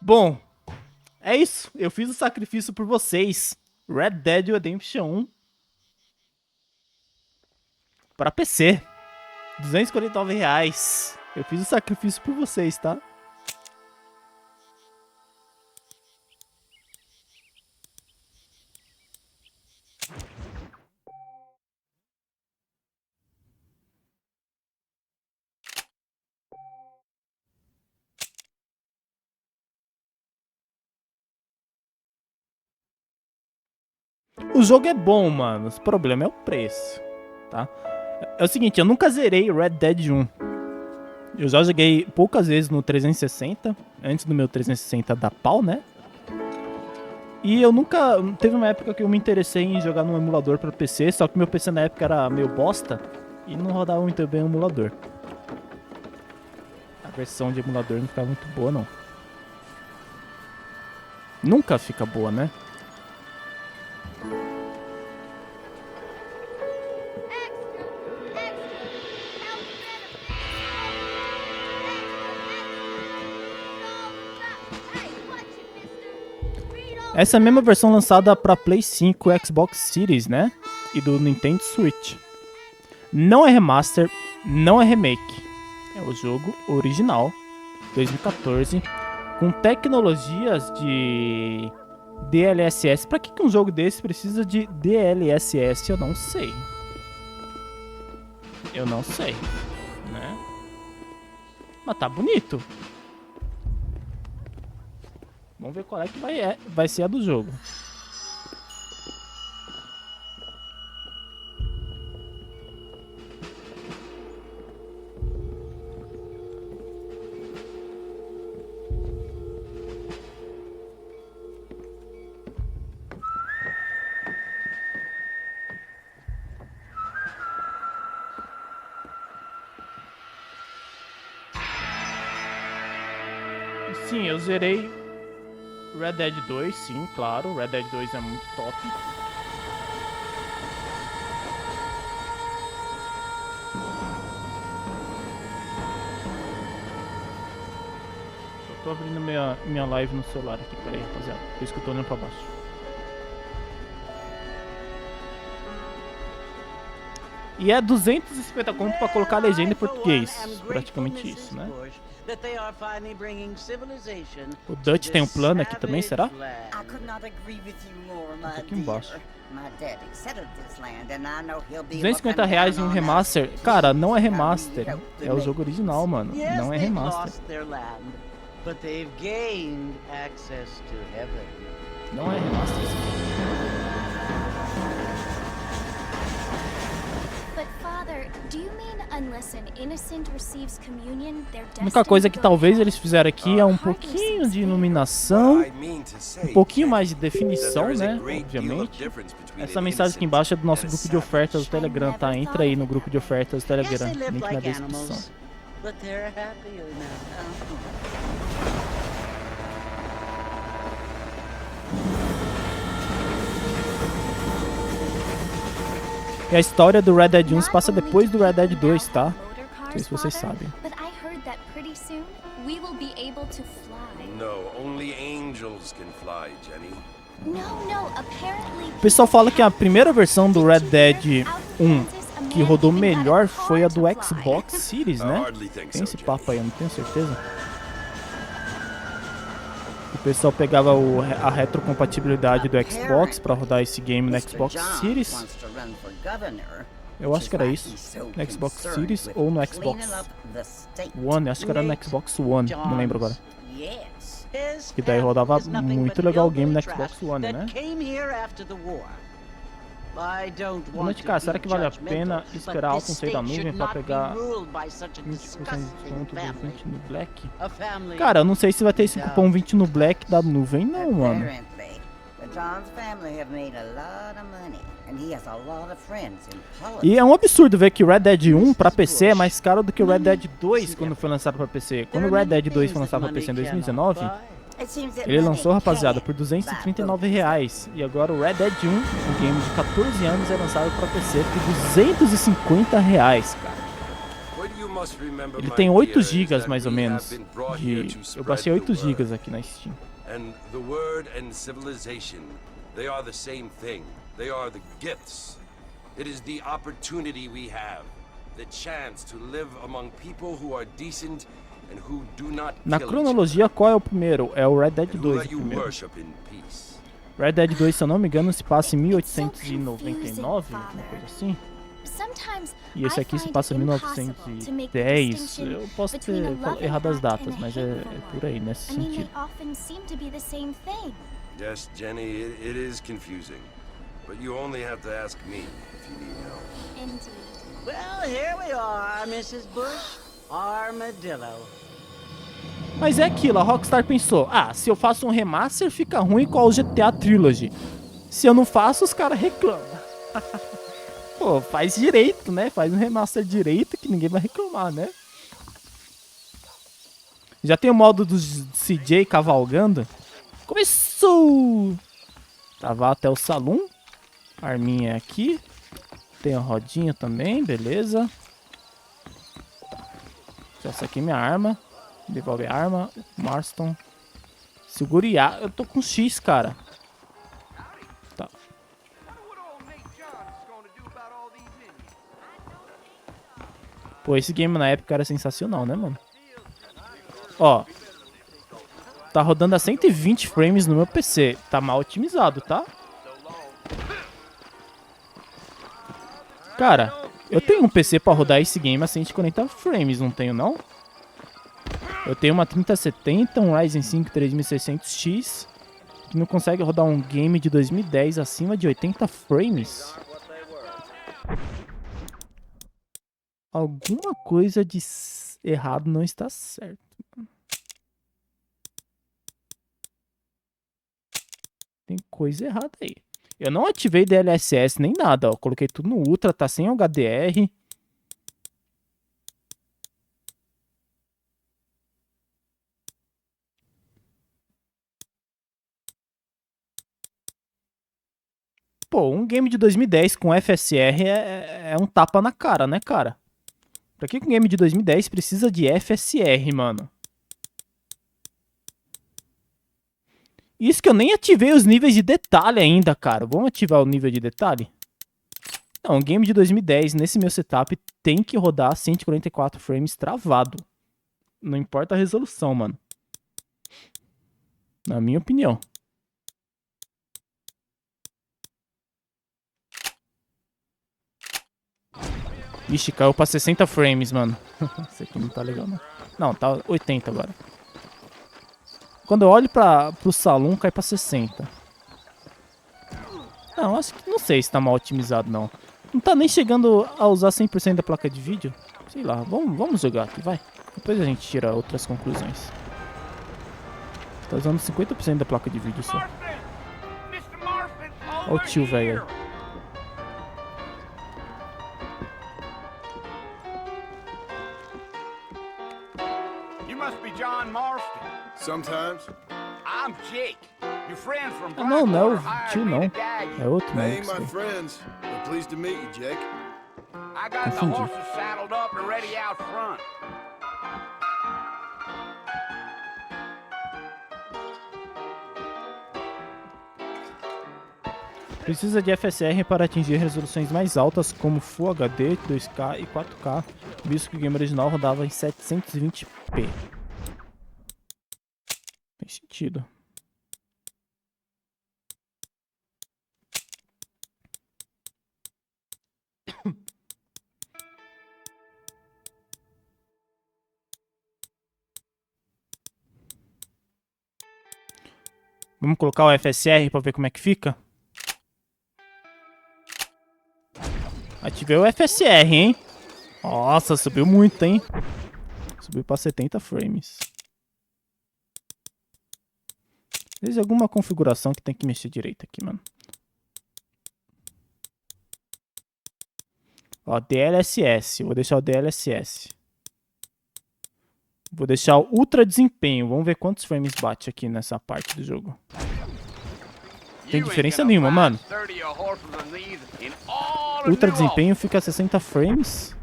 Bom, é isso. Eu fiz o sacrifício por vocês. Red Dead Redemption 1 para PC. R$ 249. Eu fiz o sacrifício por vocês, tá? O jogo é bom, mano. O problema é o preço, tá? É o seguinte, eu nunca zerei Red Dead 1. Eu já joguei poucas vezes no 360, antes do meu 360 dar pau, né? E eu nunca... Teve uma época que eu me interessei em jogar num emulador pra PC, só que meu PC na época era meio bosta e não rodava muito bem o emulador. A versão de emulador não ficava muito boa, não. Nunca fica boa, né? Essa é a mesma versão lançada para Play 5 e Xbox Series, né? E do Nintendo Switch. Não é remaster, não é remake. É o jogo original, 2014, com tecnologias de DLSS. Pra que um jogo desse precisa de DLSS? Eu não sei. Eu não sei, né? Mas tá bonito. Vamos ver qual é que vai ser a do jogo. Sim, eu zerei Red Dead 2, sim, claro. Red Dead 2 é muito top. Só tô abrindo minha live no celular aqui, peraí, rapaziada. Por isso que eu tô olhando pra baixo. E é 250 conto pra colocar a legenda em português. Praticamente isso, né? O Dutch tem um plano aqui também, será? Aqui embaixo. R$ 250 em um remaster. Cara, não é remaster. É o jogo original, mano. Não é remaster. Não é remaster. A única coisa que talvez eles fizeram aqui é um pouquinho de iluminação, um pouquinho mais de definição, né? Obviamente. Essa mensagem aqui embaixo é do nosso grupo de ofertas do Telegram, tá? Entra aí no grupo de ofertas do Telegram, link na descrição. E a história do Red Dead 1 se passa depois do Red Dead 2, tá? Não sei se vocês sabem. O pessoal fala que a primeira versão do Red Dead 1 que rodou melhor foi a do Xbox Series, né? Tem esse papo aí, eu não tenho certeza. O pessoal pegava a retrocompatibilidade do Xbox pra rodar esse game no Xbox Series. Eu acho que era isso. No Xbox Series ou no Xbox One. Acho que era no Xbox One, não lembro agora. E daí rodava muito legal o game no Xbox One, né? Mas, cara, será que vale a pena esperar algo sair da nuvem pra pegar 20% de desconto do 20 no Black? Cara, eu não sei se vai ter esse cupom 20 no Black da nuvem não, mano. E é um absurdo ver que Red Dead 1 pra PC é mais caro do que o Red Dead 2 quando foi lançado pra PC. Quando o Red Dead 2 foi lançado pra PC em 2019, ele lançou, rapaziada, por R$239. E agora o Red Dead 1, um game de 14 anos, é lançado pra PC por R$250, cara. Ele tem 8 GB mais ou menos. Eu baixei 8 GB aqui na Steam. And the word and civilization, they are the same thing. They are the gifts. It is the opportunity we have, the chance to live among people who are decent and who do not kill. Na cronologia, qual é o primeiro? É o Red Dead 2 o primeiro. Red Dead 2, se eu não me engano, se passa em 1899, uma coisa assim. E esse aqui se passa em 1910. Eu posso ter errado as datas, mas é por aí, nesse sentido. Yes, Jenny, it is confusing. But you only have to ask me if you need help. Indeed. Well, here we are, Mrs. Bush. Armadillo. Mas é aquilo, a Rockstar pensou, se eu faço um remaster fica ruim igual o GTA Trilogy. Se eu não faço, os caras reclamam. Pô, faz direito, né? Faz um remaster direito que ninguém vai reclamar, né? Já tem o modo do CJ cavalgando. Começou! Tava até o salão. A arminha é aqui. Tem a rodinha também, beleza. Essa aqui é minha arma. Devolve a arma. Marston. Segure A. Eu tô com X, cara. Tá. Pô, esse game na época era sensacional, né, mano? Ó. Tá rodando a 120 frames no meu PC. Tá mal otimizado, tá? Cara, eu tenho um PC pra rodar esse game a 140 frames, não tenho, não? Eu tenho uma 3070, um Ryzen 5 3600X, que não consegue rodar um game de 2010 acima de 80 frames. Alguma coisa de errado não está certo. Tem coisa errada aí. Eu não ativei DLSS nem nada, ó. Coloquei tudo no Ultra, tá sem HDR. Pô, um game de 2010 com FSR é um tapa na cara, né, cara? Pra que um game de 2010 precisa de FSR, mano? Isso que eu nem ativei os níveis de detalhe ainda, cara. Vamos ativar o nível de detalhe? Não, um game de 2010 nesse meu setup tem que rodar 144 frames travado. Não importa a resolução, mano. Na minha opinião. Ixi, caiu pra 60 frames, mano. Isso aqui não tá legal, não. Não, tá 80 agora. Quando eu olho pro salão, cai pra 60. Não, acho que não sei se tá mal otimizado, não. Não tá nem chegando a usar 100% da placa de vídeo. Sei lá, vamos jogar aqui, vai. Depois a gente tira outras conclusões. Tá usando 50% da placa de vídeo só. Olha o tio velho aí. Sometimes. I'm Jake. Your friend from Não, não é o tio, não. É outro, They né? ain't my friends. But pleased to meet you, Jake. I got the horses saddled up and ready out front. Precisa de FSR para atingir resoluções mais altas como Full HD, 2K e 4K, visto que o game original rodava em 720p. Tem sentido. Vamos colocar o FSR para ver como é que fica? Ativei o FSR, hein? Nossa, subiu muito, hein? Subiu para 70 frames. Tem alguma configuração que tem que mexer direito aqui, mano. Ó, DLSS. Vou deixar o DLSS. Vou deixar o Ultra Desempenho. Vamos ver quantos frames bate aqui nessa parte do jogo. Não tem diferença nenhuma, mano. Ultra Desempenho fica a 60 frames.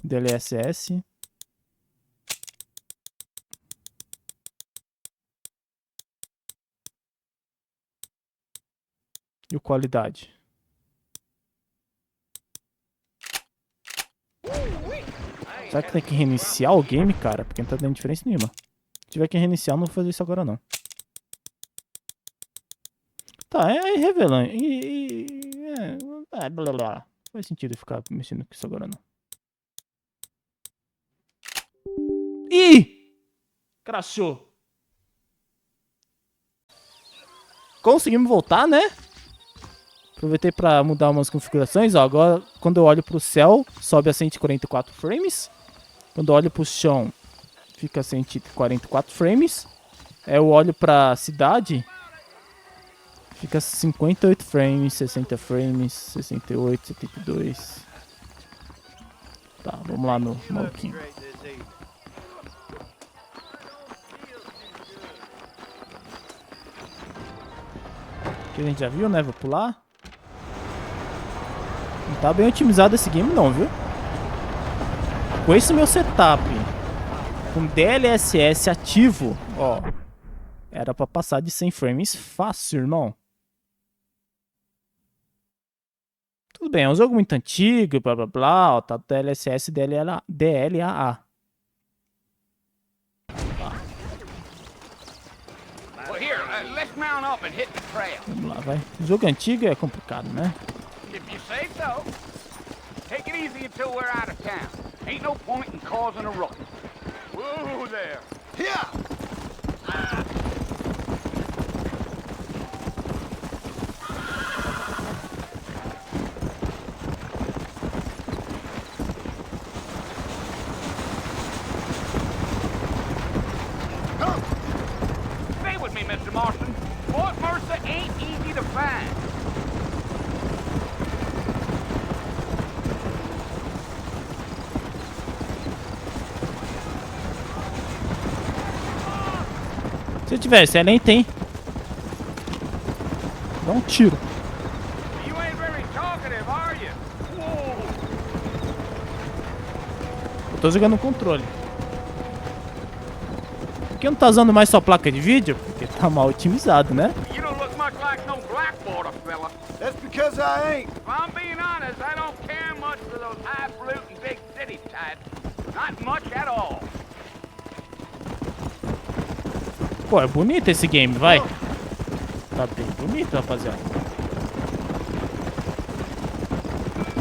DLSS. E o qualidade. Será que tem que reiniciar o game, cara? Porque não tá dando diferença nenhuma. Se tiver que reiniciar, eu não vou fazer isso agora, não. Tá, é irrelevante. Blá, blá. Não faz sentido ficar mexendo com isso agora, não. Ih! Crashou. Conseguimos voltar, né? Aproveitei pra mudar umas configurações. Ó, agora, quando eu olho pro céu, sobe a 144 frames. Quando eu olho pro chão, fica a 144 frames. Eu olho pra cidade, fica 58 frames, 60 frames, 68, 72. Tá, vamos lá no maluquinho. Aqui a gente já viu, né? Vou pular. Não tá bem otimizado esse game não, viu? Com esse meu setup, com DLSS ativo, ó, era pra passar de 100 frames fácil, irmão. Tudo bem, é um jogo muito antigo, blá blá blá, ó, tá DLSS e DLAA. Well, here, let's mount up and hit the trail. Vamos lá, vai. O jogo antigo é complicado, né? If you say so. Take it easy until we're out of town. Ain't no point in causing a ruckus. Whoa there. Yeah! Stay with me, Mr. Marston. Fort Mercer ain't easy to find. Se eu tivesse, ela nem tem. Dá um tiro. You ain't very talkative, are you? Whoa. Eu tô jogando no controle. Por que não tá usando mais sua placa de vídeo? Porque tá mal otimizado, né? You don't look much like no Blackwater fella. That's because I ain't. If I'm being honest, I don't care much for those highfalutin big city types. Not much at all. Pô, é bonito esse game, vai. Tá bem bonito, rapaziada.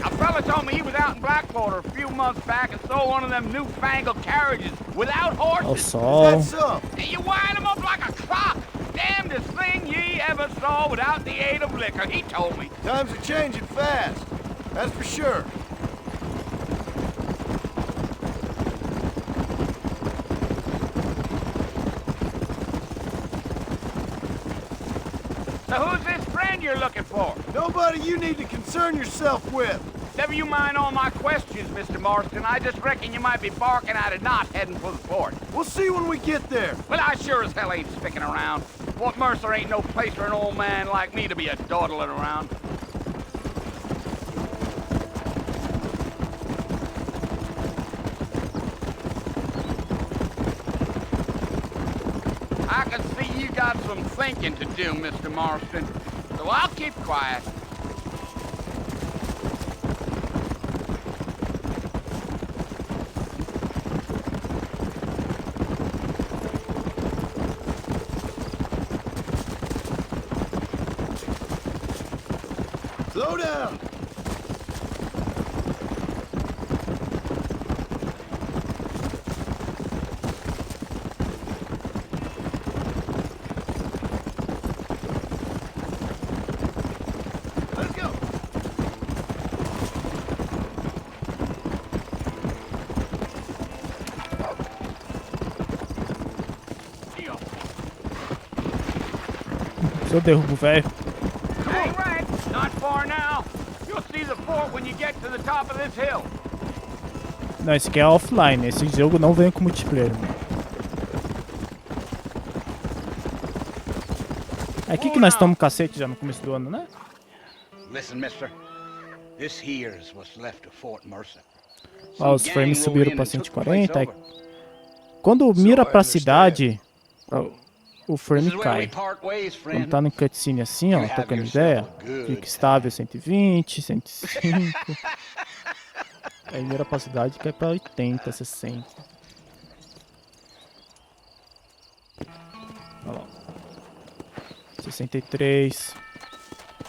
A fella told me he was out in Blackwater a few months back and saw one of them newfangled carriages without Ó o horses. sol. That's some. And you wind 'em up like a clock. Damnedest thing ye ever saw without the aid of liquor, he told me. Times are changing fast. That's for sure. So who's this friend you're looking for? Nobody you need to concern yourself with. Never you mind all my questions, Mr. Marston. I just reckon you might be barking out a knot heading for the fort. We'll see when we get there. Well, I sure as hell ain't sticking around. Fort Mercer ain't no place for an old man like me to be a dawdling around. I can see you got some thinking to do, Mr. Marston. So I'll keep quiet. Slow down. Let's go. Se eu derrubo o velho. Ain't right. Not far now. You'll see the fort when you get to the top of this hill. Não, esse aqui é offline. Esse jogo não vem com multiplayer. É aqui que nós tomamos cacete já no começo do ano, né? Listen, mister. This here's what's left of Fort Mercer. Ó, os frames subiram pra 140. Aí, quando mira pra cidade, o frame cai. Quando tá no cutscene assim, ó, trocando ideia, fica estável 120, 105. Aí mira pra cidade, cai pra 80, 60. Olha lá. 63.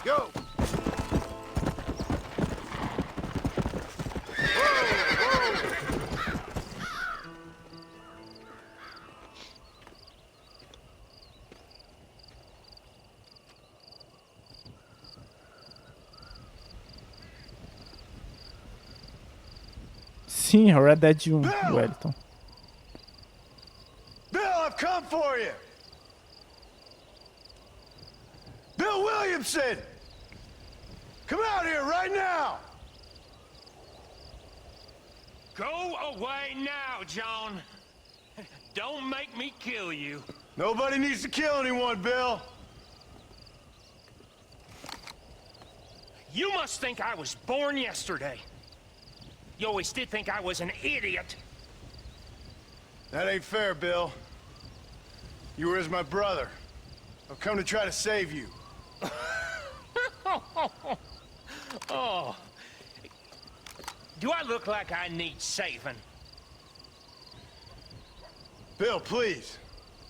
Go! Sim, Red Dead 1, Wellington. Bill, I've come for you! Bill Williamson! Come out here right now! Go away now, John. Don't make me kill you. Nobody needs to kill anyone, Bill! You must think I was born yesterday. You always did think I was an idiot. That ain't fair, Bill. You were as my brother. I've come to try to save you. Oh. Do I look like I need saving? Bill, please.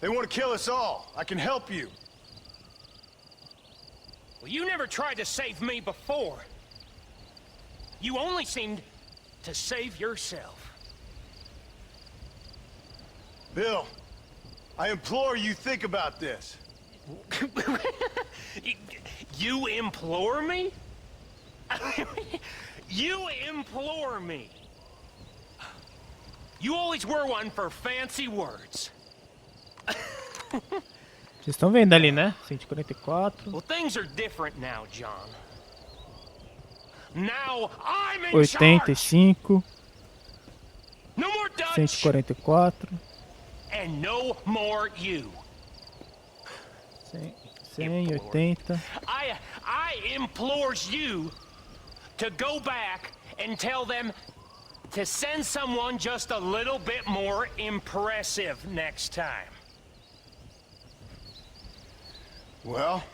They want to kill us all. I can help you. Well, you never tried to save me before. You only seemed to save yourself. Bill, I implore you think about this. You implore me? You implore me? You always were one for fancy words. Vocês estão vendo ali, né? 144. Well, things are different now, John. Now I'm in charge. 85. No more Dutch. 144. And no more you. 180. I implores you to go back and tell them to send someone just a little bit more impressive next time. Well?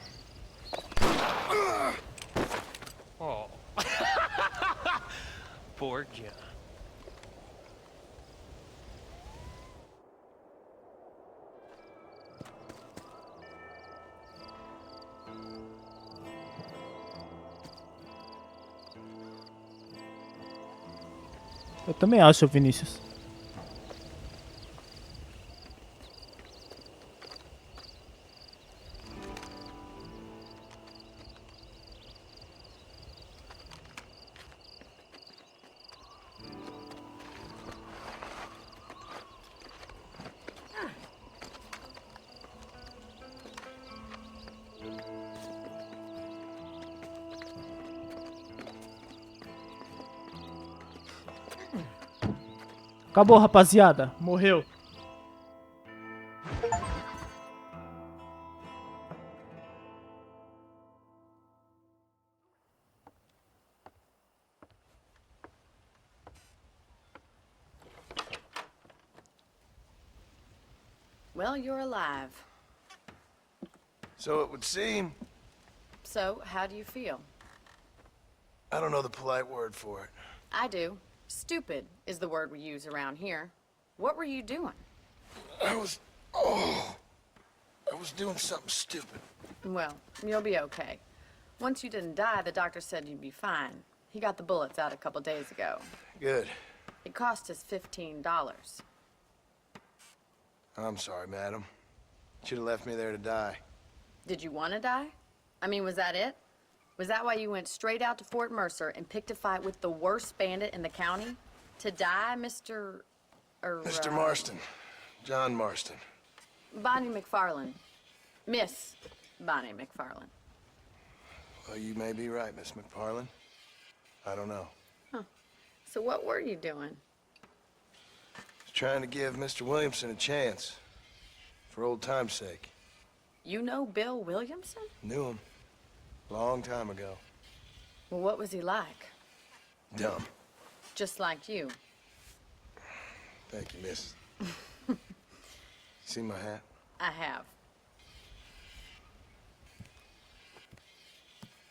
Oh. Poor John. Eu também acho, Vinícius. Acabou, rapaziada. Morreu. Well, you're alive. So it would seem. So, how do you feel? I don't know the polite word for it. I do. Stupid is the word we use around here. What were you doing? I was doing something stupid. Well, you'll be okay. Once you didn't die, the doctor said you'd be fine. He got the bullets out a couple days ago. Good. It cost us $15. I'm sorry, madam. Should have left me there to die. Did you want to die? I mean, was that it? Was that why you went straight out to Fort Mercer and picked a fight with the worst bandit in the county? To die, Mr. Mr. Marston. John Marston. Bonnie McFarland. Miss Bonnie McFarland. Well, you may be right, Miss McFarland. I don't know. Huh. So what were you doing? Just trying to give Mr. Williamson a chance. For old time's sake. You know Bill Williamson? Knew him. Long time ago. Well, what was he like? Dumb. Just like you. Thank you, miss. See my hat? I have.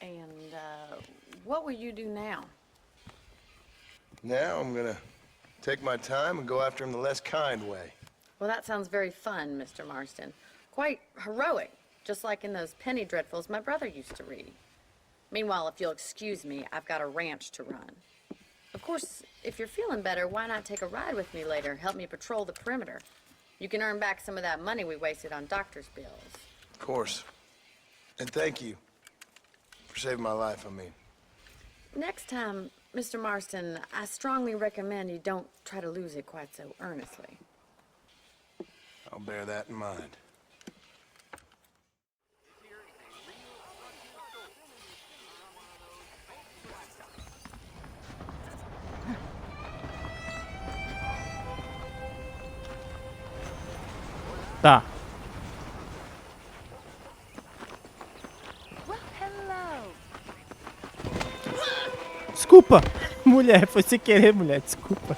And, what will you do now? Now I'm gonna take my time and go after him the less kind way. Well, that sounds very fun, Mr. Marston. Quite heroic, just like in those penny dreadfuls my brother used to read. Meanwhile, if you'll excuse me, I've got a ranch to run. Of course, if you're feeling better, why not take a ride with me later? Help me patrol the perimeter. You can earn back some of that money we wasted on doctor's bills. Of course. And thank you for saving my life, I mean. Next time, Mr. Marston, I strongly recommend you don't try to lose it quite so earnestly. I'll bear that in mind. Tá. Well, hello. Desculpa, mulher, foi sem querer, mulher, desculpa.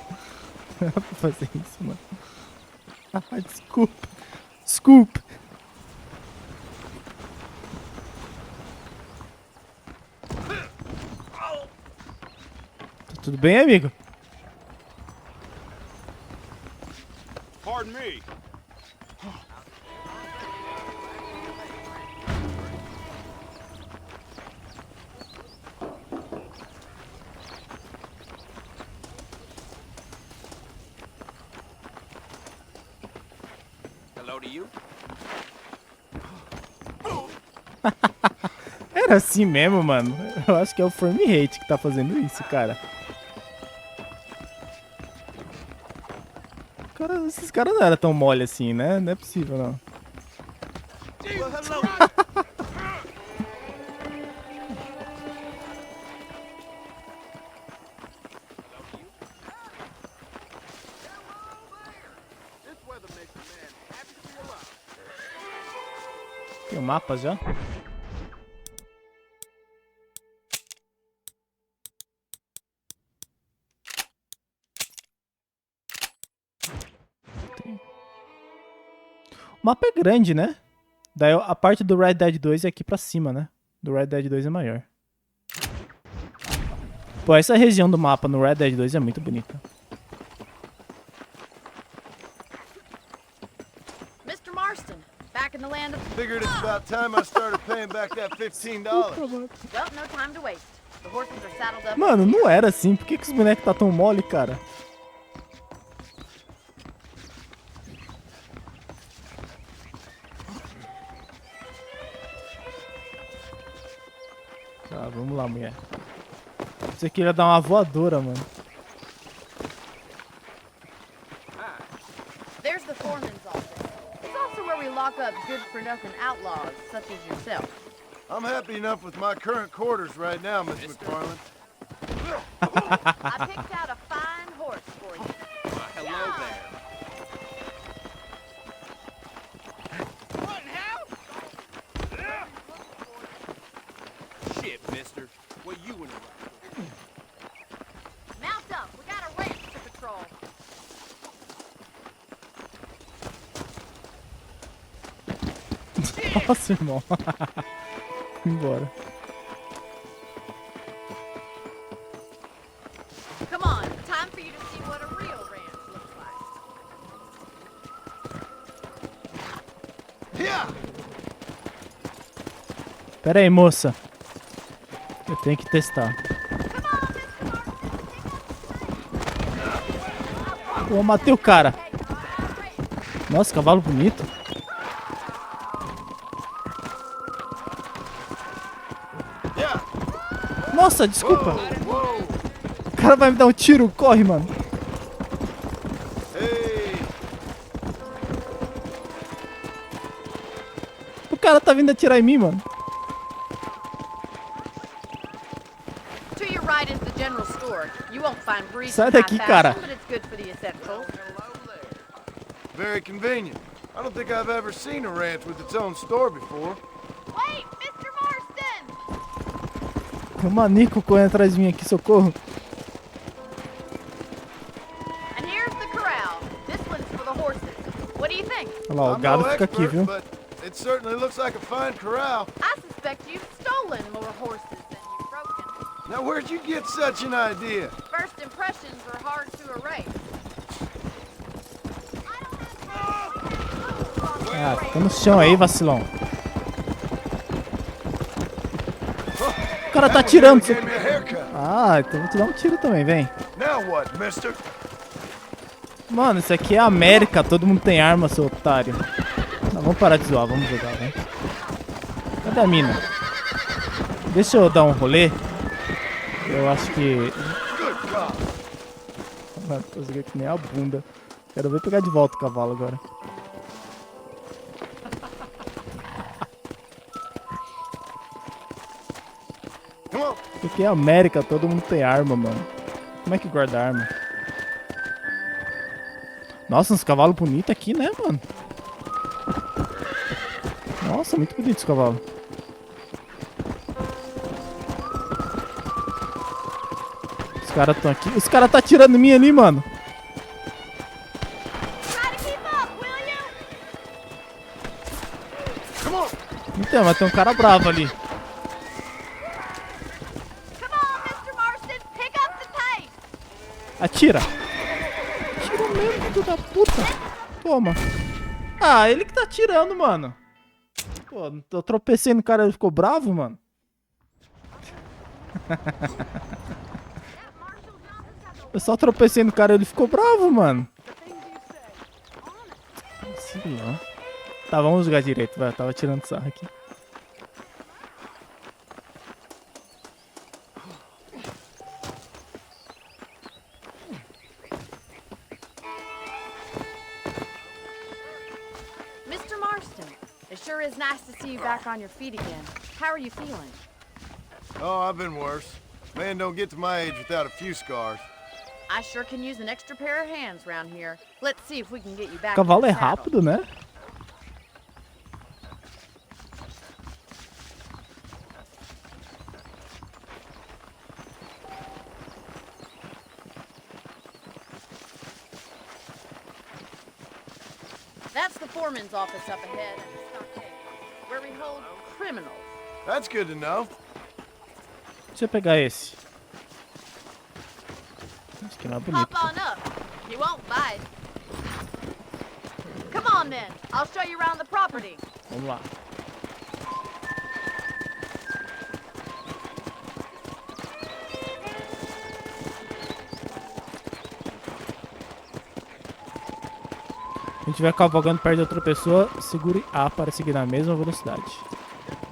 Não era pra fazer isso, mano. Ah, desculpa. Desculpa. Tá tudo bem, amigo? Pardon me. Hello to you. Era assim mesmo, mano. Eu acho que é o frame rate que tá fazendo isso, cara. Esses caras não eram tão mole assim, né? Não é possível, não. Tem o mapa já? O mapa é grande, né? Daí a parte do Red Dead 2 é aqui pra cima, né? Do Red Dead 2 é maior. Pô, essa região do mapa no Red Dead 2 é muito bonita. Mr. Marston, back in the land of... Figured it's about time I started paying back that $15. Well, no time to waste. The horses are saddled up. Mano, não era assim. Por que os bonecos tá tão mole, cara? Tá, vamos lá, mulher. Você queria dar uma voadora, mano. There's the foreman's office. It's also where we lock up good-for-nothing outlaws, such as yourself. I'm happy enough with my current quarters right now, Miss McFarland. I picked out a fine horse for you. Hello there. What in hell? Shit, mister. What you in the Mount up. We got a ranch to patrol. Nossa, irmão. Embora. Come on. Time for you to see what a real ranch looks like. Yeah! Pera aí, moça. Eu tenho que testar. Pô, matei o cara. Nossa, cavalo bonito. Nossa, desculpa. O cara vai me dar um tiro. Corre, mano. Hey! O cara tá vindo atirar em mim, mano. To your right is the general store. You won't find brief Sai daqui, cara. but it's good for the essentials. Very convenient. I don't think I've ever seen a ranch with its own store before. Wait, Mr. Marston! Tem um manico correndo atrás de mim aqui, socorro. And here's the corral. Ó, o gado fica aqui, viu? but it certainly looks like a fine corral. I suspect you've stolen more horses than you've broken. Now, where'd you get such an idea? First impressions are hard to erase. Ah, fica no chão aí, vacilão. O cara tá atirando. Gave me a haircut. Ah, então vou te dar um tiro também, vem. Now what, mister? Mano, isso aqui é América, todo mundo tem arma, seu otário. Não, vamos parar de zoar, vamos jogar, vem. Cadê a mina? Deixa eu dar um rolê. Eu acho que... Mano, tô jogando que nem a bunda. Quero ver pegar de volta o cavalo agora. Isso aqui é América, todo mundo tem arma, mano. Como é que guarda arma? Nossa, uns cavalos bonitos aqui, né, mano? Nossa, muito bonito esse cavalo. Os caras estão aqui. Os caras tá atirando em mim ali, mano. Então, mas tem um cara bravo ali. Atira. Atira mesmo, filho da puta. Toma. Ah, ele que tá atirando, mano. Pô, eu tropecei no cara e ele ficou bravo, mano. Eu só tropecei no cara e ele ficou bravo, mano. Sim, ó. Tá, vamos jogar direito, vai. Eu tava tirando sarro aqui. Mr. Marston, it sure is nice to see you back on your feet again. How are you feeling? Oh, I've been worse. Man don't get to my age without a few scars. I sure can use an extra pair of hands around here. Let's see if we can get you back. O cavalo in é the saddle. rápido, né? That's the foreman's office up ahead at the stockade, where we hold criminals. That's good to know. Deixa eu pegar esse. Esse aqui não é bonito. Hop on up. He won't bite. Come on then. I'll show you around the property. Vamos lá. Se a gente estiver cavalgando perto de outra pessoa, segure A para seguir na mesma velocidade.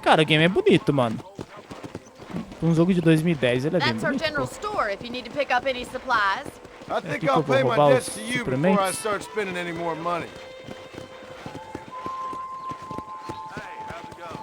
Cara, o game é bonito, mano. Um jogo de 2010, ele é bem That's our bonito. general Pô. store if you need to pick up any supplies. I think que eu I'll vou pay my roubar debts os to you before I suprimentos. start spending any more money. Hey, how's it going?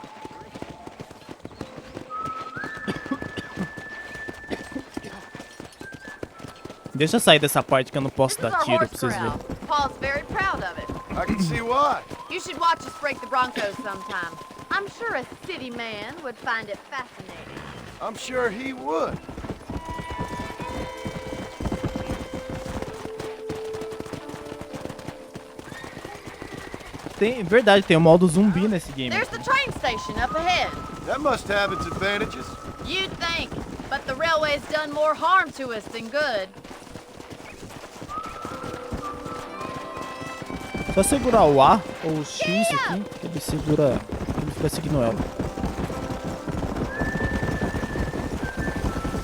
Deixa eu sair dessa parte que eu não posso This is dar our tiro pra horse vocês corral. verem. Paul's very proud of it. I can see why. You should watch us break the Broncos sometime. I'm sure a city man would find it fascinating. I'm sure he would. Tem, verdade, tem o modo zumbi nesse game. There's the train station up ahead. That must have its advantages. You'd think, but the railway's done more harm to us than good. Só segurar o A ou o X aqui, que ele segura, ele fica seguindo ela.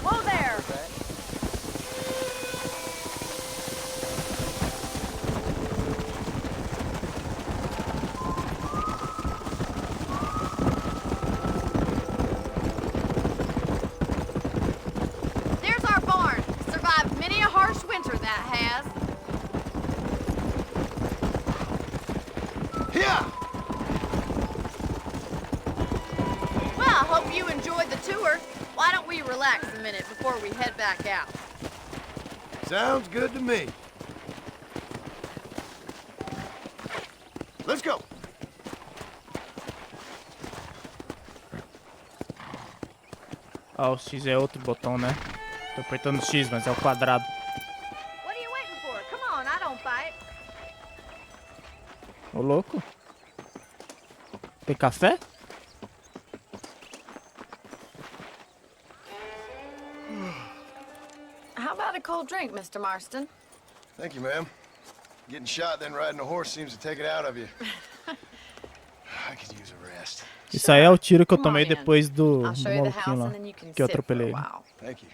Whoa there! There's our barn. Survived many a harsh winter, that has. Yeah. Well, I hope you enjoyed the tour. Why don't we relax a minute before we head back out? Sounds good to me. Let's go. Ah, o X é outro botão, né? Tô apertando o X, mas é o quadrado. What are you waiting for? Come on, I don't bite. louco. Tem café? How about a cold drink, Mr. Marston? Thank you, ma'am. Getting shot, then riding a horse seems to take it out of you. I could use a rest. Isso aí é o tiro que eu Come on tomei in. depois do I'll show you the maluquinho house lá. and then you can Que eu sit for a atropelei ele. while. Thank you.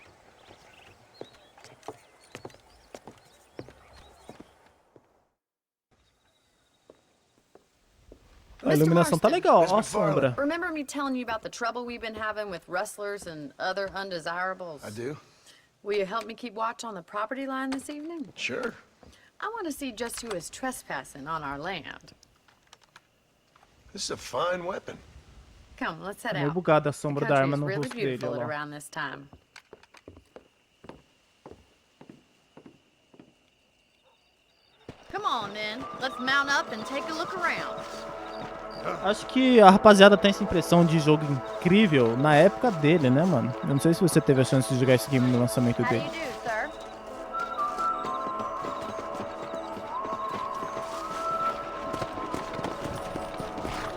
A iluminação tá legal, ó a Mr. sombra. Remember me telling you about the trouble we've been having with rustlers and other undesirables? I do? Will you help me keep watch on the property line this evening? Sure. I want to see just who is trespassing on our land. This is a fine weapon. Come, let's head Meio out. bugada a The sombra da country arma is no really rosto dele, beautiful ó at lá. around this time. Come on, then. Let's mount up and take a look around. Acho que a rapaziada tem essa impressão de jogo incrível na época dele, né, mano? Eu não sei se você teve a chance de jogar esse game no lançamento How do dele. you do, sir?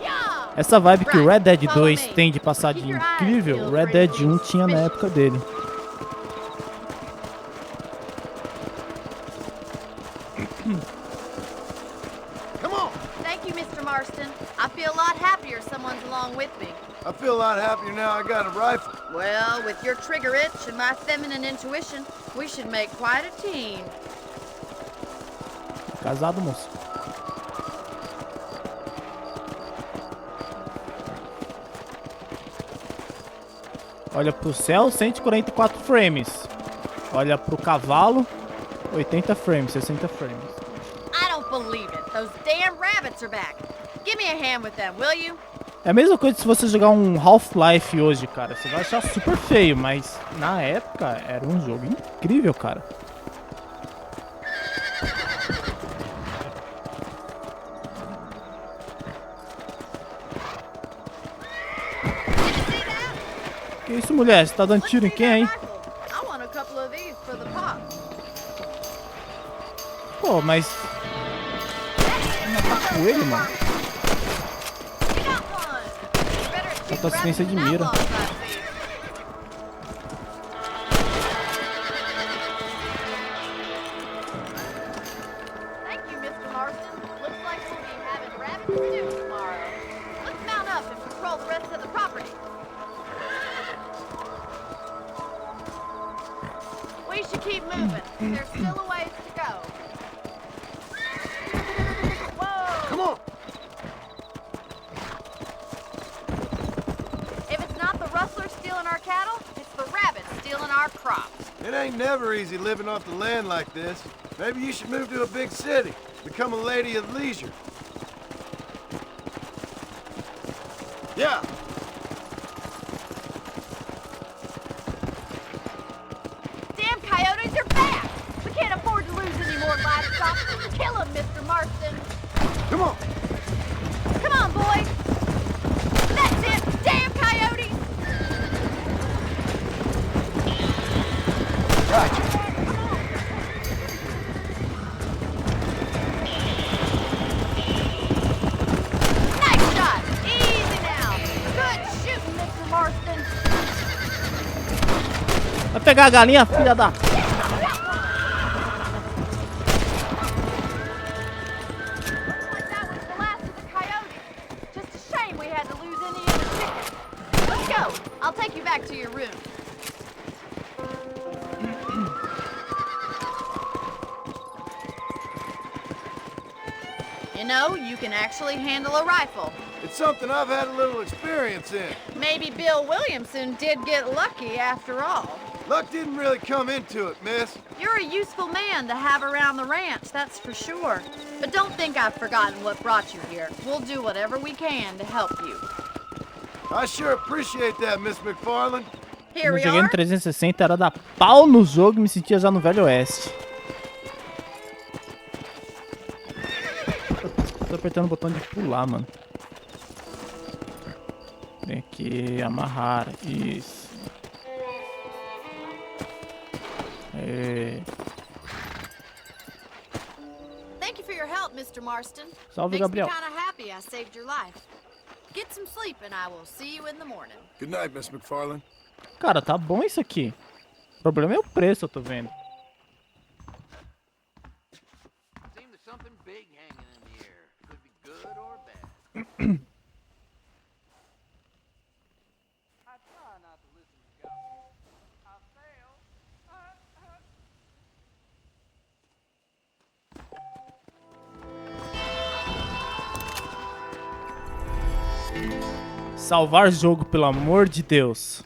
Yeah! Essa vibe que o Red Dead 2 tem de passar de incrível, o Red Dead 1 tinha na época dele. Come on! Thank you, Mr. Marston. I feel a lot happier someone's along with me. I feel a lot happier now I got a rifle. Well, with your trigger itch and my feminine intuition, we should make quite a team. Casado, moço. Olha pro céu, 144 frames. Olha pro cavalo, 80 frames, 60 frames. I don't believe it. Those damn rabbits are back. Give me a hand with them, will you? É a mesma coisa se você jogar um Half-Life hoje, cara. Você vai achar super feio, mas na época era um jogo incrível, cara. Que isso, mulher? Você tá dando tiro em quem, hein? I want a couple of these for the pop. Pô, mas... Matar coelho, mano. You got one. You better shoot Falta assistência de mira. outlaws, I see. Thank you, Mr. Marston. Looks like we'll be having rabbit stew tomorrow. Let's mount up and patrol the rest of the property. We should keep moving. There's still a ways to go. Whoa! Come on! If it's not the rustlers stealing our cattle, it's the rabbits stealing our crops. It ain't never easy living off the land like this. Maybe you should move to a big city. Become a lady of leisure. Yeah. Damn coyotes are back! We can't afford to lose any more livestock. Kill them, Mr. Marston. Come on. Come on, boys. That's it. Damn coyotes! Gotcha. Nice shot. Easy now. Good shooting, Mr. Marston. Vai pegar a galinha, filha da... Looks like that was the last of the coyotes. Just a shame we had to lose any of the chickens. Let's go. I'll take you back to your room. You know, you can actually handle a rifle. It's something I've had a little experience in. Maybe Bill Williamson did get lucky after all. Luck didn't really come into it, miss. You're a useful man to have around the ranch, that's for sure. But don't think I've forgotten what brought you here. We'll do whatever we can to help you. I sure appreciate that, Miss McFarland. Here Quando eu we cheguei no are. 360 era dar pau no jogo e me sentia já no Velho Oeste. Tô apertando o botão de pular, mano. Vem aqui, amarrar, isso. Thank you for your help, Miss Mr. Marston. Salve, Makes me Gabriel. kind of happy I saved your life. Get some sleep and I will see you in the morning. Good night, Miss McFarlane. Cara, tá bom isso aqui. O problema é o preço, eu tô vendo. Seems there's something big hanging in the air. Could be good or bad. I try not to listen to gossip. I fail. Salvar jogo, pelo amor de Deus.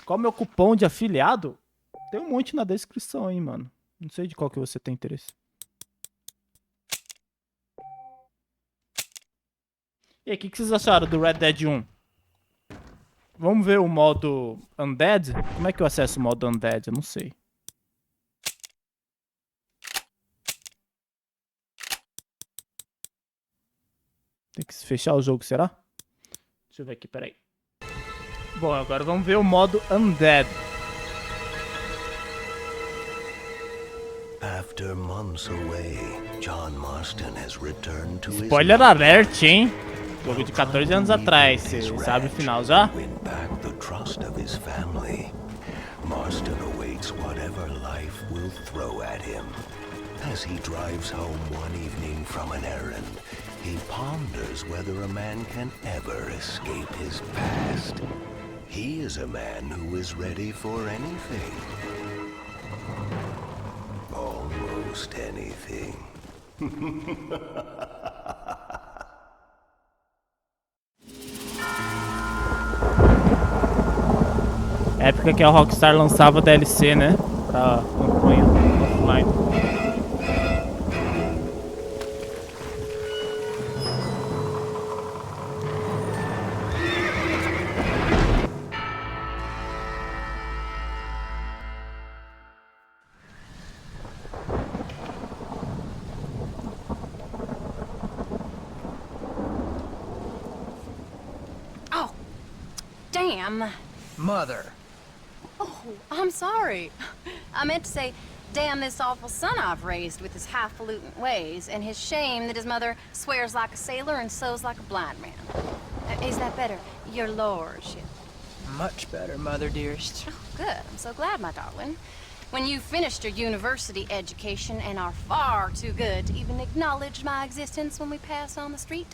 Qual é o meu cupom de afiliado? Tem um monte na descrição, hein, mano. Não sei de qual que você tem interesse. E aí, o que vocês acharam do Red Dead 1? Vamos ver o modo Undead? Como é que eu acesso o modo Undead? Eu não sei. Tem que fechar o jogo, será? Deixa eu ver aqui, peraí. Bom, agora vamos ver o modo Undead. After months away, John Marston has returned to his Spoiler alert, hein? Jogo de 14 anos atrás, você sabe o final já? win back the trust of his family. Marston awaits whatever life will throw at him. As he drives home one evening from an errand, he ponders whether a man can ever escape his past. He is a man who is ready for anything. Almost anything. Época que a Rockstar lançava DLC, né? Pra campanha offline. Oh, damn. Mother. Oh, I'm sorry. I meant to say, damn this awful son I've raised with his highfalutin ways, and his shame that his mother swears like a sailor and sews like a blind man. Is that better, your lordship? Much better, Mother dearest. Oh, good. I'm so glad, my darling. When you've finished your university education and are far too good to even acknowledge my existence when we pass on the street,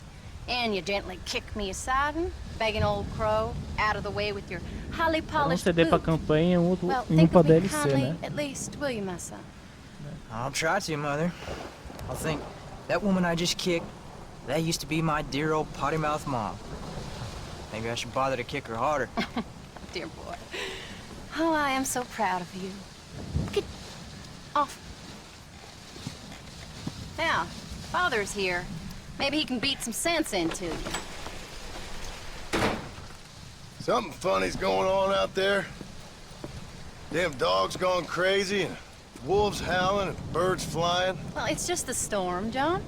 and you gently kick me aside and begging old crow out of the way with your highly polished CD pra boots. campanha e um Well, pra think of me DLC, kindly, né? at least, will you, my son? I'll try to, Mother. I'll think, that woman I just kicked, that used to be my dear old potty-mouthed mom. Maybe I should bother to kick her harder. Dear boy. Oh, I am so proud of you. Get off. Now, Father's here. Maybe he can beat some sense into you. Something funny's going on out there. Damn dogs gone crazy and wolves howling and birds flying. Well, it's just the storm, John.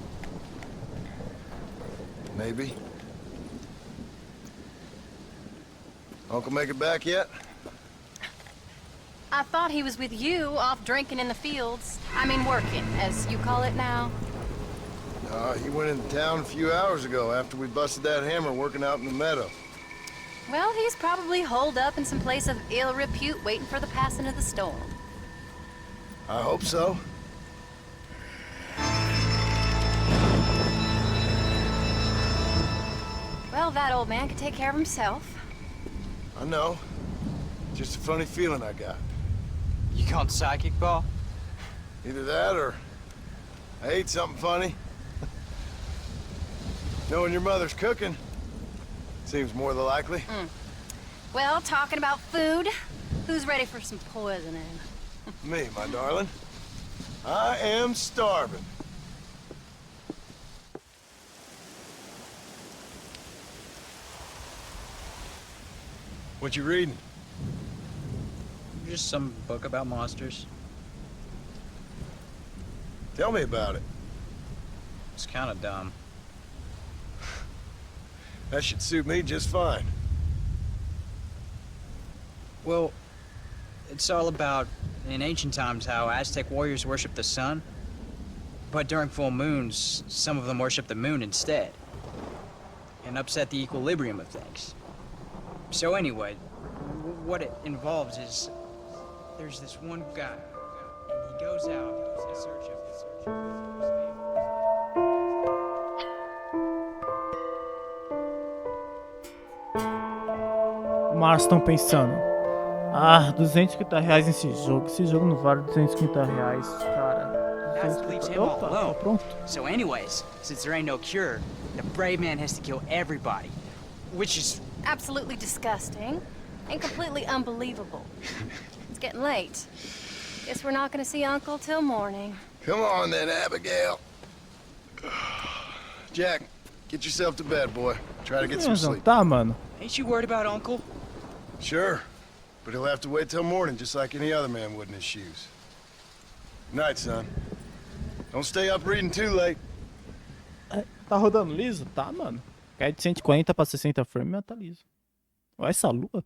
Maybe. Uncle make it back yet? I thought he was with you, off drinking in the fields. I mean, working, as you call it now. He went into town a few hours ago after we busted that hammer working out in the meadow. Well, he's probably holed up in some place of ill repute waiting for the passing of the storm. I hope so. Well, that old man can take care of himself. I know. Just a funny feeling I got. You gone psychic, Paul? Either that or I ate something funny. Knowing your mother's cooking seems more than likely. Well, talking about food, who's ready for some poisoning? Me, my darling. I am starving. What you reading? Just some book about monsters. Tell me about it. It's kind of dumb. That should suit me just fine. Well, it's all about, in ancient times, how Aztec warriors worshiped the sun. But during full moons, some of them worship the moon instead. And upset the equilibrium of things. So anyway, what it involves is there's this one guy, and he goes out in search of Marston pensando. Ah, R$250 nesse jogo. Esse jogo não vale R$250, cara. Opa, pronto. So anyways, since there ain't no cure, the brave man has to kill everybody. Which is absolutely disgusting and completely unbelievable. It's getting late. Guess we're not gonna see Uncle till morning. Come on then, Abigail. Jack, get yourself to bed, boy. Try to get some sleep. Tá, mano. Ain't you worried about Uncle? Sure, but he'll have to wait till morning just like any other man would in his shoes. Night, son. Don't stay up reading too late. Tá rodando liso? Tá, mano. Cai de 140 pra 60 frames, mas tá liso. Olha essa lua.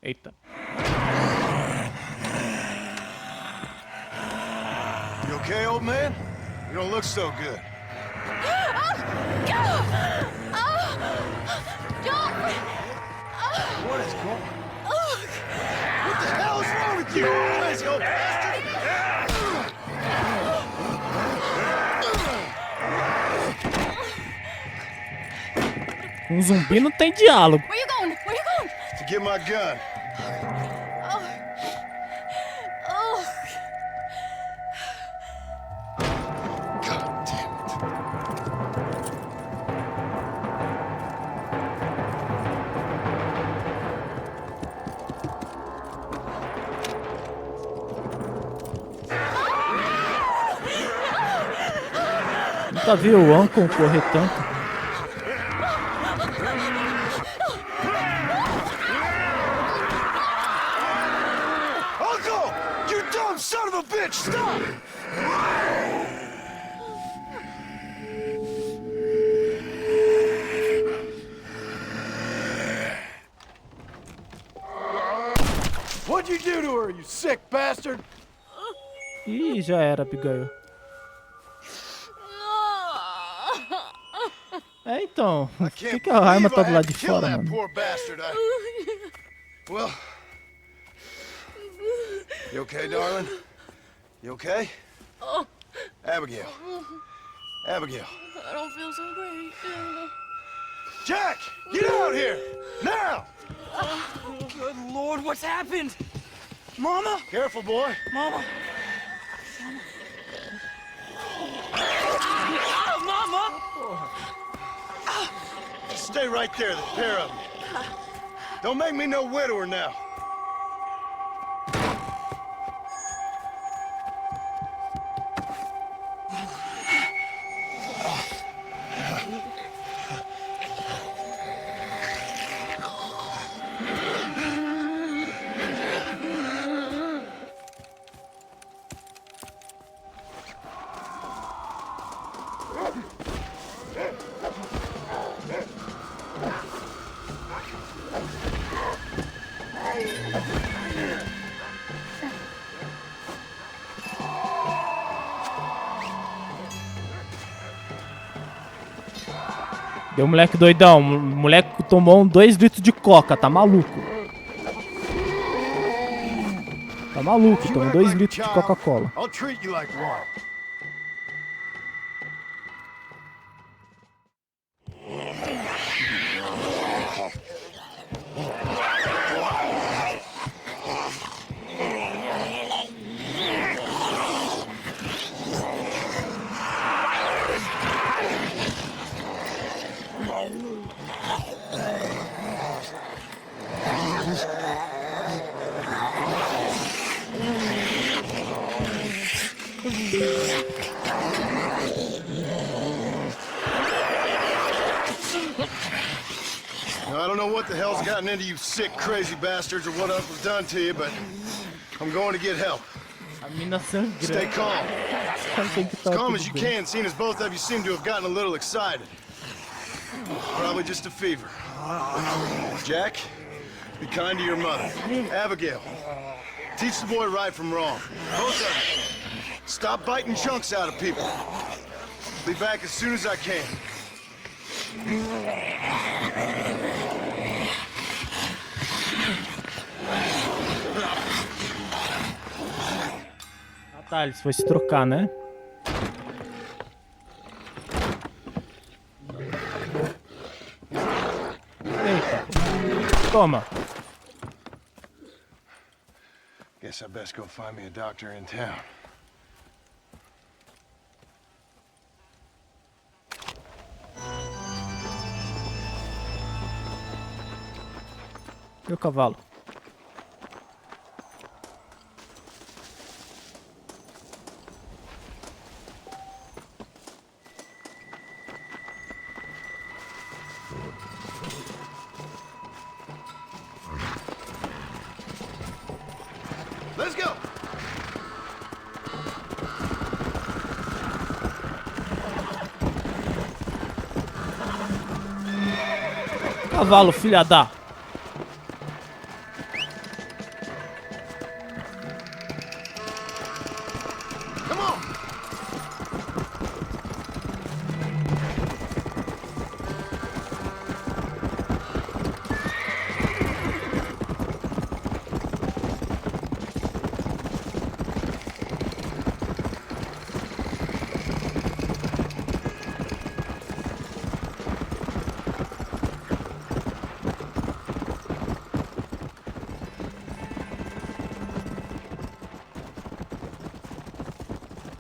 Eita. You okay, old man? You don't look so good. What is going on? What the hell is wrong with you? Crazy old bastard! Um zumbi não tem diálogo. Where you going? Where you going? To get my gun. God damn it. Nunca vi o Uncle correr tanto. Son of a bitch, stop! What'd you do to her, you sick bastard? Ih, já era, Abigail. É, então. Por que a arma tá do lado de fora, mano? Well, you okay, darling? You okay? Oh. Abigail. Abigail. I don't feel so great. Jack! Get out here! Now! Oh, good Lord, what's happened? Mama? Careful, boy. Mama. Mama! Stay right there, the pair of you. Don't make me no widower now. Deu moleque doidão, o moleque tomou 2 litros de coca, tá maluco. Tá maluco, tomou 2 litros de Coca-Cola. Now, I don't know what the hell's gotten into you sick, crazy bastards or what Uncle's done to you, but I'm going to get help. Stay calm. As calm as you can, seeing as both of you seem to have gotten a little excited. Probably just a fever. Jack, be kind to your mother. Abigail, Teach the boy right from wrong. Both of you. Stop biting chunks out of people. Be back as soon as I can. Ah tá, eles foram se trocar, né? Eita. Toma. Guess I best go find me a doctor in town. E o cavalo? Let's go! Cavalo, filha da... Come on!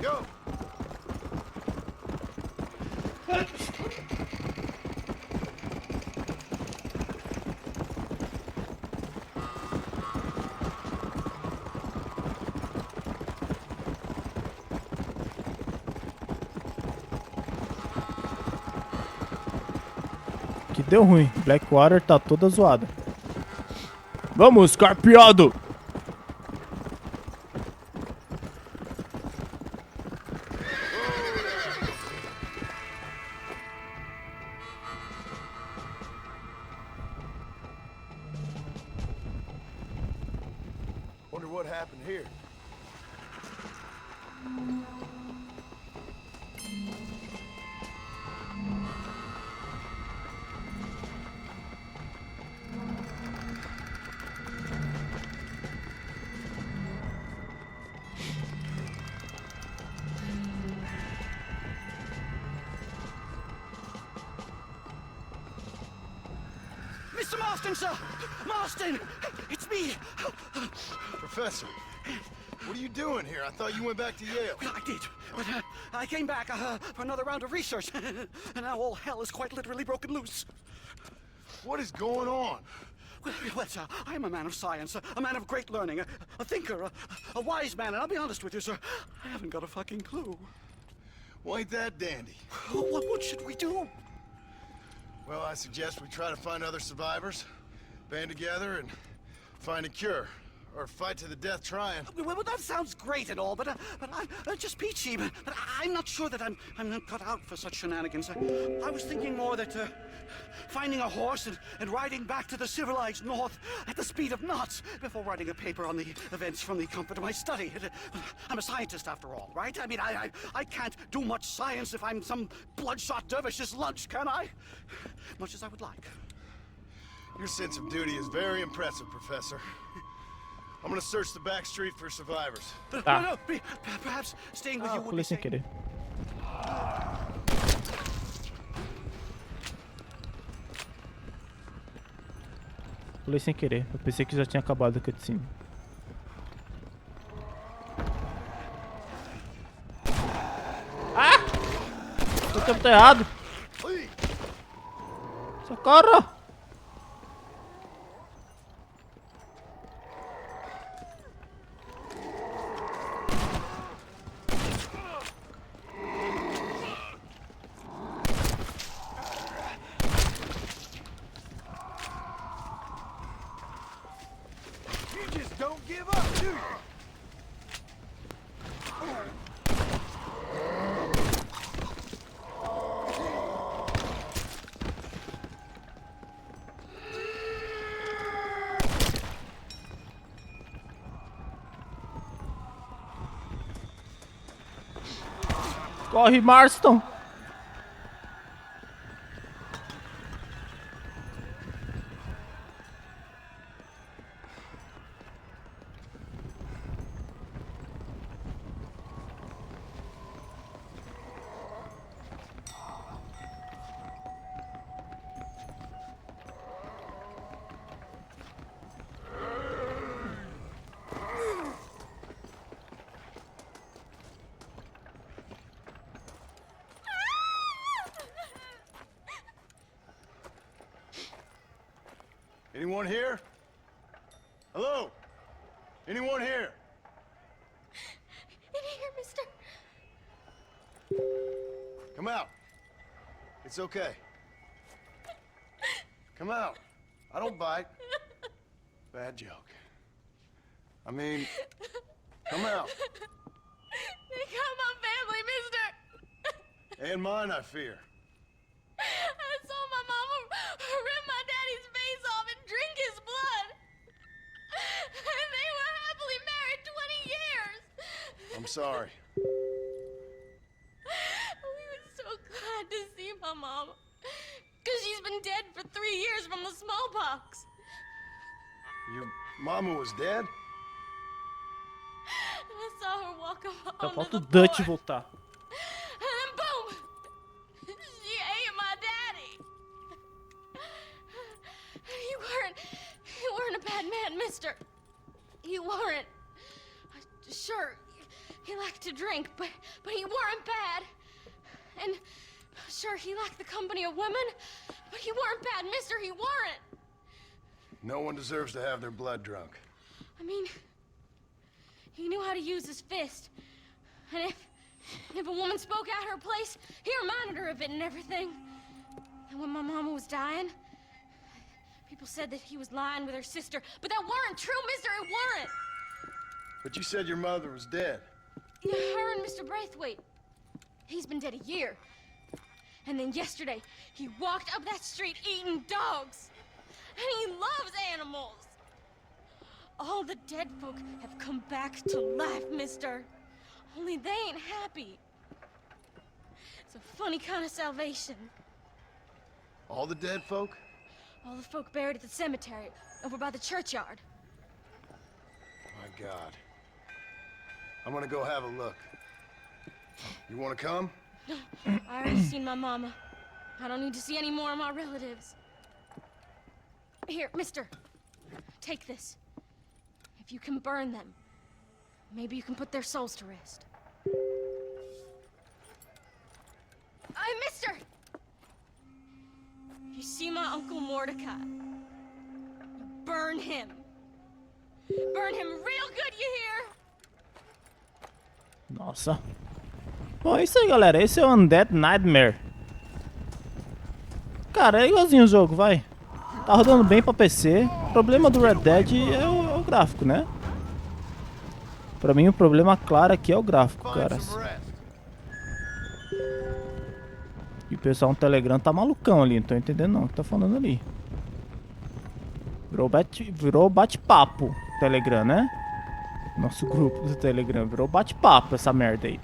Go! Que deu ruim. Blackwater tá toda zoada. Vamos, carpeado! Wonder what happened here. Mr. Marston, sir! Marston! It's me! Professor, what are you doing here? I thought you went back to Yale. Well, I did, but I came back for another round of research, and now all hell is quite literally broken loose. What is going on? Well, sir, I am a man of science, a man of great learning, a thinker, a wise man, and I'll be honest with you, sir, I haven't got a fucking clue. Well, ain't that dandy? What should we do? Well, I suggest we try to find other survivors, band together, and find a cure. Or fight to the death trying. Well, that sounds great and all, but I'm just peachy. But I'm not sure that I'm not cut out for such shenanigans. I was thinking more that finding a horse and riding back to the civilized north at the speed of knots before writing a paper on the events from the comfort of my study. I'm a scientist after all, right? I mean, I can't do much science if I'm some bloodshot dervish's lunch, can I? Much as I would like. Your sense of duty is very impressive, Professor. I'm gonna search the back street for survivors. No, perhaps staying with you would Pulei be sem safe. querer. Pulei sem querer. Eu pensei que já tinha acabado a cutscene. Ah! O tempo tá errado. Socorro! Don't give up, do you? Corre, Marston. Anyone here? Hello? Anyone here? In here, mister. Come out. It's okay. Come out. I don't bite. Bad joke. I mean, come out. They got my family, mister. And mine, I fear. I saw my mama rip my daddy's face off and drink his blood. And they were happily married 20 years. I'm sorry. We were so glad to see my mama. Because she's been dead for 3 years from the smallpox. Your mama was dead? I saw her walk up Só onto falta the o Dutch porch. voltar. And then boom! She ate my daddy. You weren't a bad man, mister. You weren't. Sure, he liked to drink, but he weren't bad. And sure, he liked the company of women, but he weren't bad, mister, he weren't. No one deserves to have their blood drunk. I mean, he knew how to use his fist. And if a woman spoke out her place, he reminded her of it and everything. And when my mama was dying, people said that he was lying with her sister, but that weren't true, mister, it weren't. But you said your mother was dead. Yeah, her and Mr. Braithwaite. He's been dead a year. And then yesterday, he walked up that street eating dogs. And he loves animals. All the dead folk have come back to life, mister. Only they ain't happy. It's a funny kind of salvation. All the dead folk? All the folk buried at the cemetery, over by the churchyard. My God. I'm gonna go have a look. You wanna come? No, I already seen my mama. I don't need to see any more of my relatives. Here, mister. Take this. If you can burn them, maybe you can put their souls to rest. Mister! You see my Uncle Mordecai? Burn him. Burn him real good, you hear? Nossa. Bom, é isso aí, galera. Esse é o Undead Nightmare. Cara, é igualzinho o jogo, vai. Tá rodando bem pra PC. O problema do Red Dead é o gráfico, né? Pra mim, o problema claro aqui é o gráfico, cara. E o pessoal no Telegram tá malucão ali. Não tô entendendo não o que tá falando ali. Virou bate-papo Telegram, né? Nosso grupo do Telegram. Virou bate-papo essa merda aí.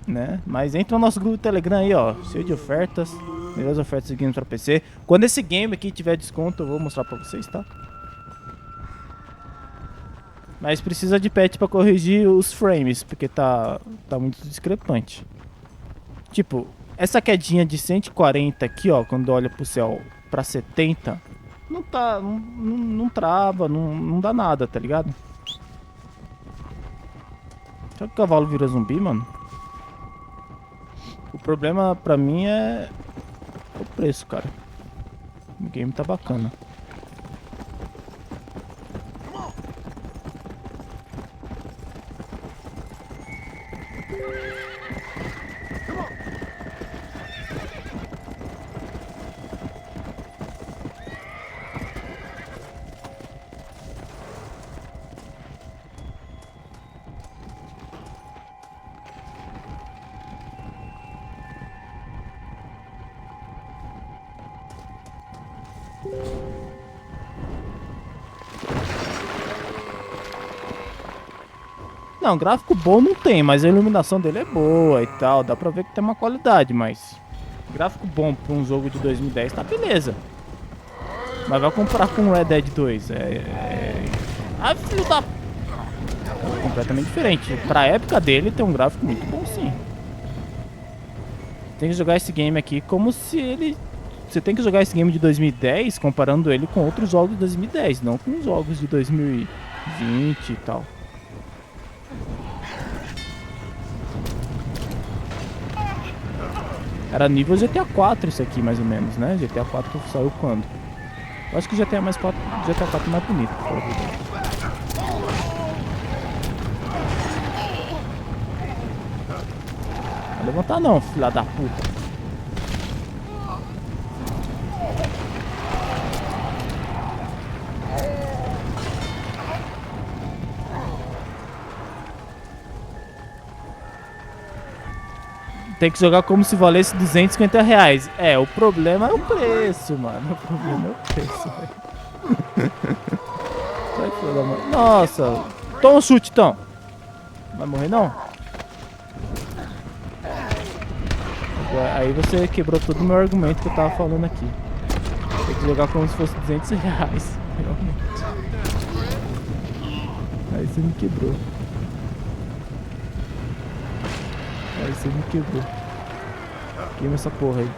Né? Mas entra no nosso grupo do Telegram aí, ó. Cheio de ofertas. Melhores ofertas seguindo pra PC. Quando esse game aqui tiver desconto, eu vou mostrar pra vocês, tá? Mas precisa de patch pra corrigir os frames, porque tá muito discrepante. Tipo, essa quedinha de 140 aqui, ó, quando olha pro céu pra 70, não trava, não dá nada, tá ligado? Será que o cavalo vira zumbi, mano? O problema pra mim é o preço, cara. O game tá bacana. Não, gráfico bom não tem, mas a iluminação dele é boa e tal. Dá pra ver que tem uma qualidade, mas... Gráfico bom pra um jogo de 2010 tá beleza. Mas vai comparar com Red Dead 2. Ah, filho da... É completamente diferente. Pra época dele tem um gráfico muito bom, sim. Tem que jogar esse game aqui como se ele... Você tem que jogar esse game de 2010 comparando ele com outros jogos de 2010, não com jogos de 2020 e tal. Era nível GTA 4 isso aqui, mais ou menos, né? GTA 4 saiu quando? Eu acho que GTA 4 é mais bonito, por favor. Não vai levantar não, filha da puta. Tem que jogar como se valesse R$250. É, o problema é o preço, mano. O problema é o preço, velho. Nossa. Toma um chute, então. Vai morrer, não? Aí você quebrou todo o meu argumento que eu tava falando aqui. Tem que jogar como se fosse R$200. Realmente. Aí você me quebrou. Aí você me quebrou. Queima essa porra aí.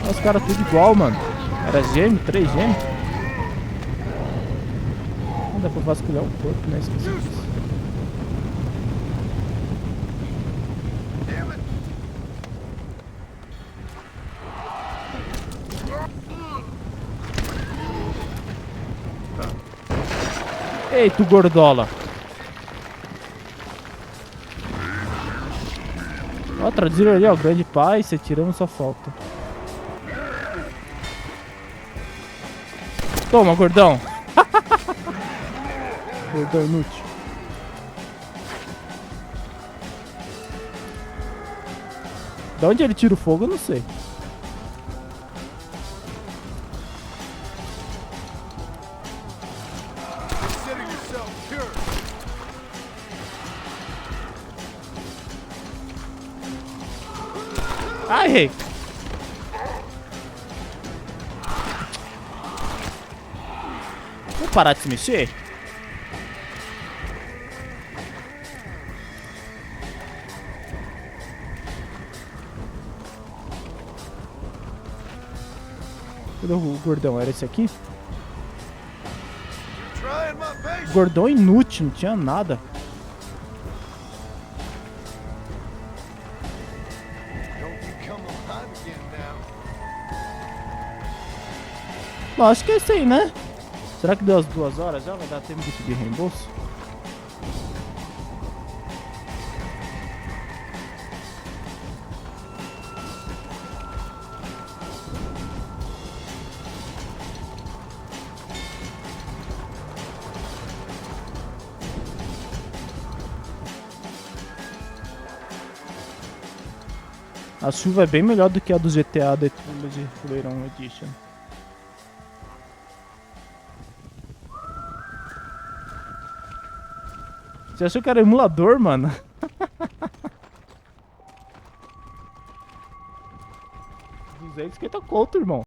Os caras tudo igual, mano. Era gêmeo, 3 gêmeos. Não dá pra vasculhar o corpo, né? Esqueci disso. Ei, tu gordola. Ó, traduziram ali, ó. Grande pai, você tirando só falta. Toma, gordão. Gordão inútil. Da onde ele tira o fogo, eu não sei. Ai, errei. Vou parar de se mexer? Cadê o gordão? Era esse aqui? Gordão inútil, não tinha nada. Bom, acho que é isso aí, né? Será que deu as 2 horas já? Vai dar tempo de pedir reembolso? A chuva é bem melhor do que a do GTA The Trilogy Fuleirão Edition. Você achou que era emulador, mano? 250 conto, irmão.